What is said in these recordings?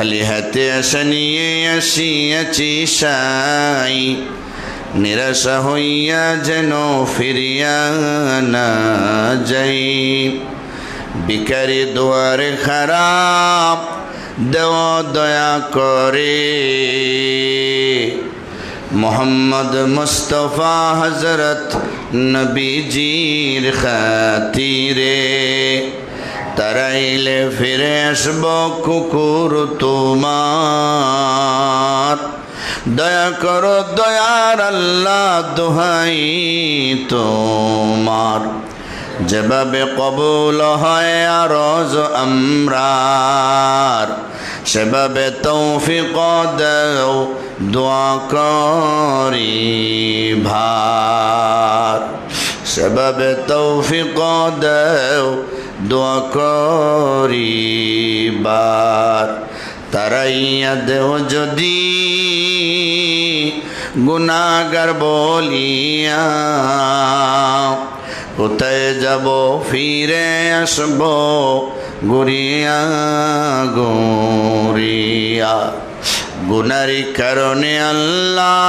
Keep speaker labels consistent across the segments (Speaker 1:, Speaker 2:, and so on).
Speaker 1: খালি হাতে আশা নিয়ে আসিয়াছি সাই, নিরাশা হইয়া যেন ফিরিয়া না যাই। ভিখারি দুয়ারে খারাপ, দেও দয়া করে। মোহাম্মদ মুস্তফা হযরত নবীজির খাতিরে, তারাইলে ফিরে আসব কুকুর তোমার। দয়া করো দয়ার আল্লাহ, দোহাই তোমার। যেভাবে কবুল হয় আরজ আমরার, সেভাবে তৌফিক দাও দোয়া করি ভার। সেভাবে তৌফিক দাও দোয়া করি বার। তারাইয়া দেও যদি গুনাহগার বলিয়া, কোথায় যাব ফিরে আসব গুরিয়া গুরিয়া। গুনারি কারণে আল্লাহ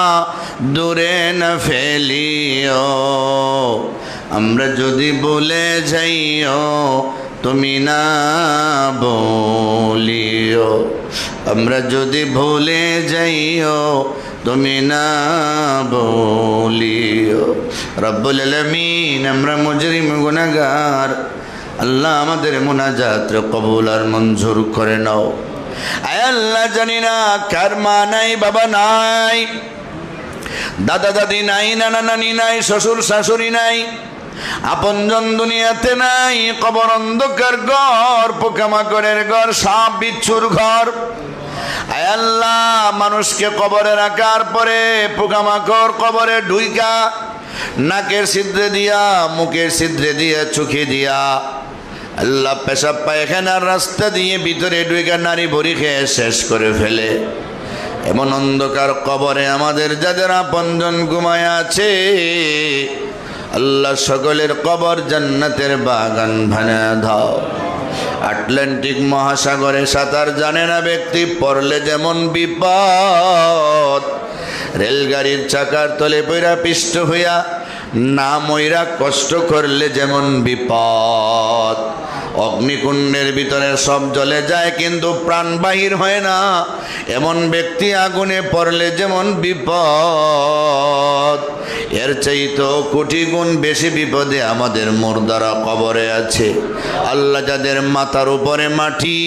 Speaker 1: দূরে না ফেলিও, আমরা যদি বলে যাইও তুমি না বলিও। আমরা যদি ভুলে যাইও তুমি না বলিও। রব্বুল আলামিন, আমরা মুজরিম গুনাহগার, আল্লাহ আমাদের মুনাজাত কবুল আর মঞ্জুর করে নাও। আয় আল্লাহ, জানি না কার মা নাই, বাবা নাই, দাদা দাদি নাই, নানা নানি নাই, শ্বশুর শাশুড়ি নাই, আপনজন দুনিয়াতে নাই। কবর অন্ধকার ঘর, পোকামাকড়ের ঘর, সাপ বিচ্ছুর ঘর। আয় আল্লাহ, মানুষকে কবরে রাখার পরে পোকামাকড় কবরে ঢুইকা নাকের ছিদ্রে দিয়া, মুখের ছিদ্রে দিয়া, চোখে দিয়া, আল্লাহ পেশাব পায়খানার রাস্তা দিয়ে ভিতরে ঢুইকা নারী ভরি খেয়ে শেষ করে ফেলে। এমন অন্ধকার কবরে আমাদের যাদের আপনজন ঘুমায় আছে, আল্লাহ সকলের কবর জান্নাতের বাগান বানিয়ে দাও। আটলান্টিক মহাসাগরে সাঁতার জানে না ব্যক্তি পড়লে যেমন বিপদ, রেলগাড়ির চাকার তলে পইরা পিষ্ট হইয়া না মইরা কষ্ট করলে যেমন বিপদ, অগ্নিকুণ্ডের ভিতরে সব জ্বলে যায় কিন্তু প্রাণ বাহির হয় না, এমন ব্যক্তি আগুনে পড়লে যেমন বিপদ, এর চাইতে কোটি গুণ বেশি বিপদে আমাদের মুর্দারা কবরে আছে। আল্লাহ, যাদের মাথার উপরে মাটি,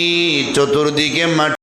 Speaker 1: চতুর্দিকে মাটি,